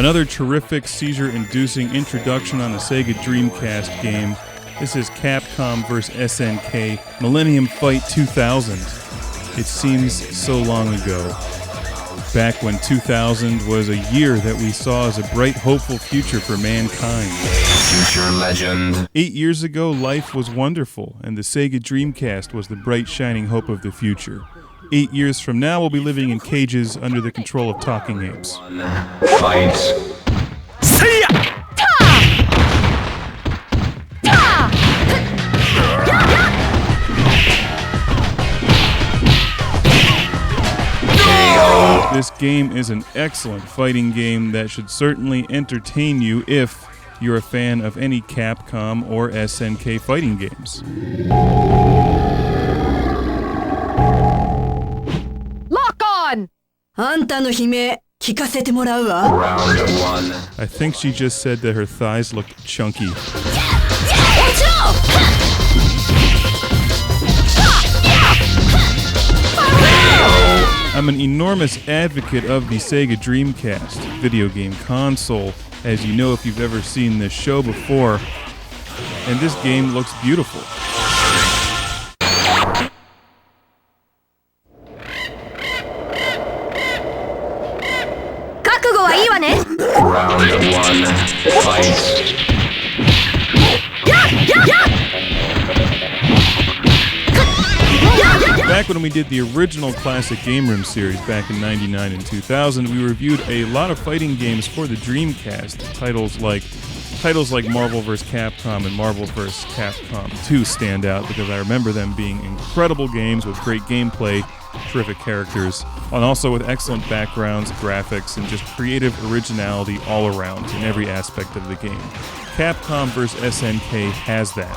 Another terrific seizure-inducing introduction on the Sega Dreamcast game. This is Capcom vs. SNK Millennium Fight 2000. It seems so long ago. Back when 2000 was a year that we saw as a bright, hopeful future for mankind. Future legend. 8 years ago, life was wonderful, and the Sega Dreamcast was the bright, shining hope of the future. 8 years from now, we'll be living in cages under the control of talking apes. Fight. See ya! This game is an excellent fighting game that should certainly entertain you if you're a fan of any Capcom or SNK fighting games. Lock on! あんたの悲鳴聞かせてもらうわ。 Round one. I think she just said that her thighs looked chunky. I'm an enormous advocate of the Sega Dreamcast video game console, as you know if you've ever seen this show before, and this game looks beautiful. Round one. Fight. Back when we did the original classic Game Room series back in 99 and 2000, we reviewed a lot of fighting games for the Dreamcast. Titles like Marvel vs. Capcom and Marvel vs. Capcom 2 stand out because I remember them being incredible games with great gameplay, terrific characters, and also with excellent backgrounds, graphics, and just creative originality all around in every aspect of the game. Capcom vs. SNK has that.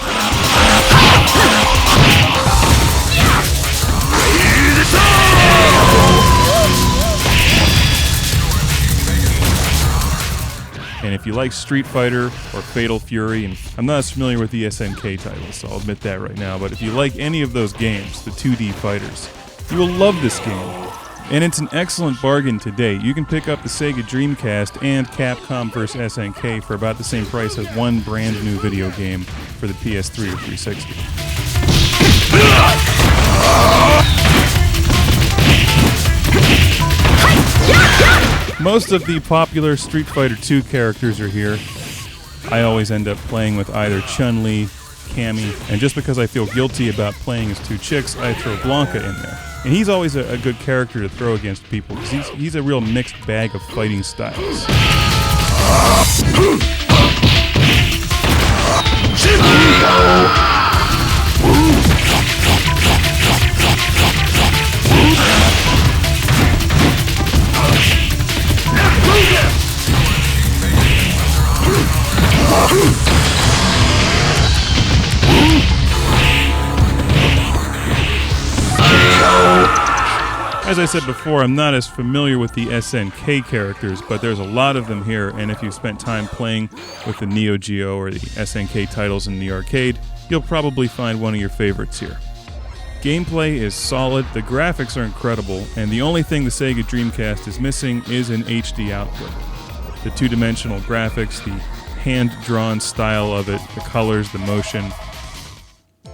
And if you like Street Fighter or Fatal Fury, and I'm not as familiar with the SNK titles, so I'll admit that right now, but if you like any of those games, the 2D fighters, you will love this game. And it's an excellent bargain today. You can pick up the Sega Dreamcast and Capcom vs. SNK for about the same price as one brand new video game for the PS3 or 360. Most of the popular Street Fighter 2 characters are here. I always end up playing with either Chun Li, Cammy, and just because I feel guilty about playing as two chicks, I throw Blanka in there. And he's always a good character to throw against people because he's a real mixed bag of fighting styles. As I said before, I'm not as familiar with the SNK characters, but there's a lot of them here, and if you've spent time playing with the NEO GEO or the SNK titles in the arcade, you'll probably find one of your favorites here. Gameplay is solid, the graphics are incredible, and the only thing the Sega Dreamcast is missing is an HD output. The two-dimensional graphics, the hand-drawn style of it, the colors, the motion,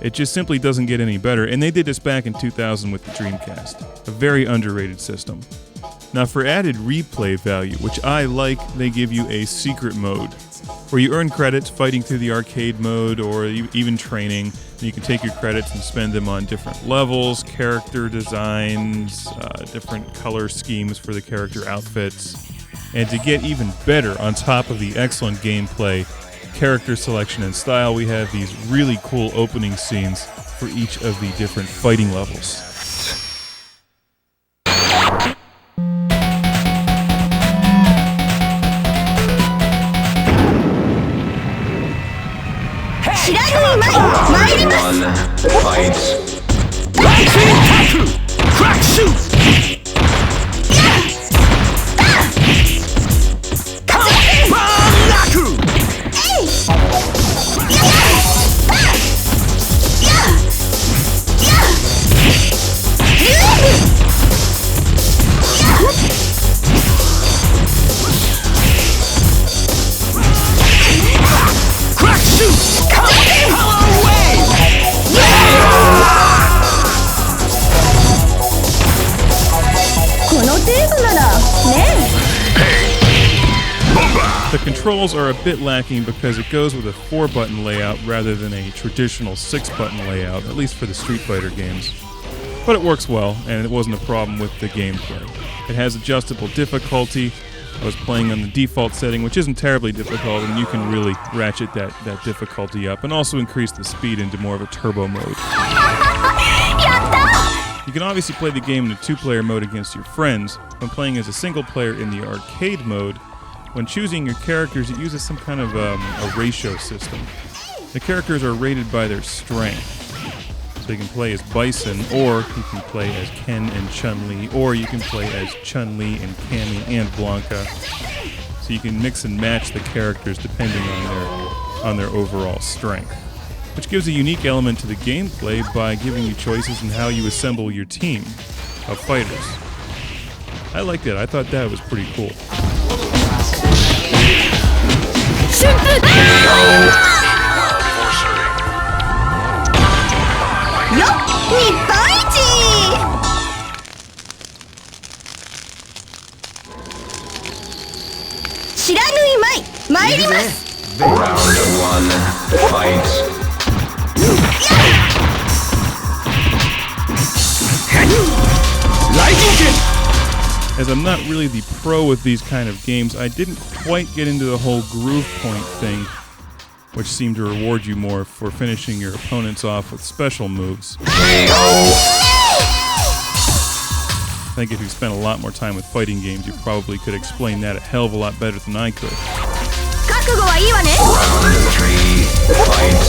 it just simply doesn't get any better, and they did this back in 2000 with the Dreamcast. A very underrated system. Now for added replay value, which I like, they give you a secret mode, where you earn credits fighting through the arcade mode or even training, and you can take your credits and spend them on different levels, character designs, different color schemes for the character outfits, and to get even better on top of the excellent gameplay, character selection and style, we have these really cool opening scenes for each of the different fighting levels. Fight. Crack shoot! controls are a bit lacking because it goes with a 4-button layout rather than a traditional 6-button layout, at least for the Street Fighter games. But it works well, and it wasn't a problem with the gameplay. It has adjustable difficulty. I was playing on the default setting, which isn't terribly difficult, and you can really ratchet that difficulty up, and also increase the speed into more of a turbo mode. You can obviously play the game in a 2-player mode against your friends. When playing as a single player in the arcade mode, when choosing your characters, it uses some kind of a ratio system. The characters are rated by their strength. So you can play as Bison, or you can play as Ken and Chun Li, or you can play as Chun Li and Cammy and Blanka. So you can mix and match the characters depending on their overall strength, which gives a unique element to the gameplay by giving you choices in how you assemble your team of fighters. I liked it. I thought that was pretty cool. Round 1, fight. As I'm not really the pro with these kind of games, I didn't quite get into the whole groove point thing, which seemed to reward you more for finishing your opponents off with special moves. I think if you spent a lot more time with fighting games, you probably could explain that a hell of a lot better than I could. Round 3, fight.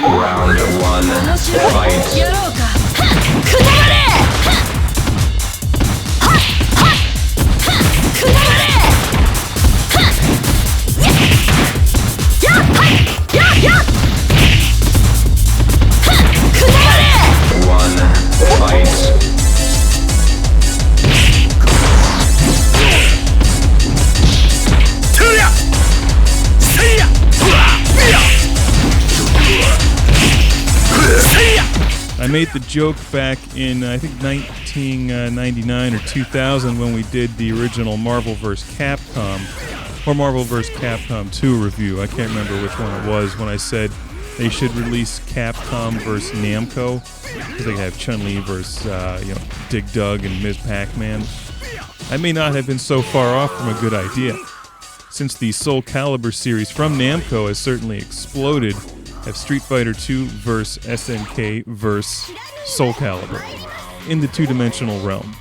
Round 1, fight. I made the joke back in, I think, 1999 or 2000 when we did the original Marvel vs. Capcom, or Marvel vs. Capcom 2 review. I can't remember which one it was, when I said they should release Capcom vs. Namco, because they have Chun Li versus Dig Dug and Ms. Pac-Man. I may not have been so far off from a good idea, since the Soul Calibur series from Namco has certainly exploded. Have Street Fighter 2 vs. SNK vs. Soul Calibur in the two-dimensional realm.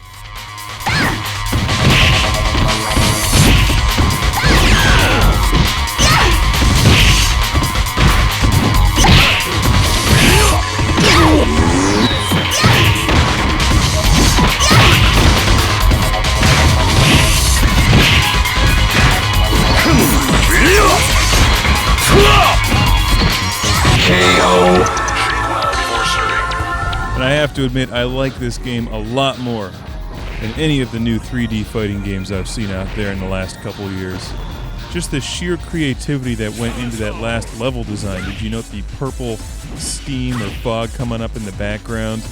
And I have to admit, I like this game a lot more than any of the new 3D fighting games I've seen out there in the last couple years. Just the sheer creativity that went into that last level design. Did you note the purple steam or fog coming up in the background?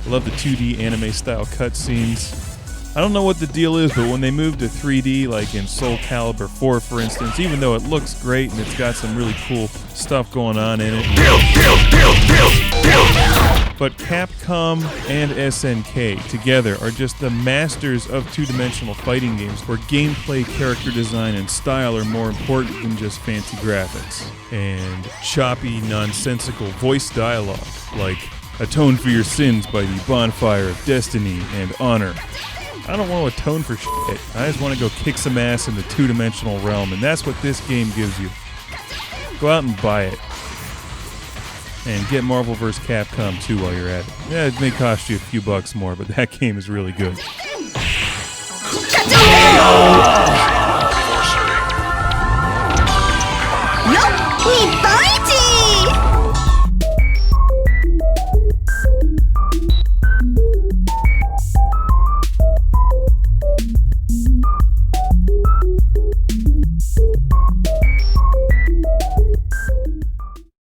I love the 2D anime-style cutscenes. I don't know what the deal is, but when they moved to 3D, like in Soul Calibur 4, for instance, even though it looks great and it's got some really cool stuff going on in it, but Capcom and SNK together are just the masters of two-dimensional fighting games where gameplay, character design, and style are more important than just fancy graphics and choppy, nonsensical voice dialogue, like "Atone for your sins by the bonfire of destiny and honor." I don't want to atone for shit. I just want to go kick some ass in the two-dimensional realm, and that's what this game gives you. Go out and buy it. And get Marvel vs. Capcom 2 while you're at it. Yeah, it may cost you a few bucks more, but that game is really good.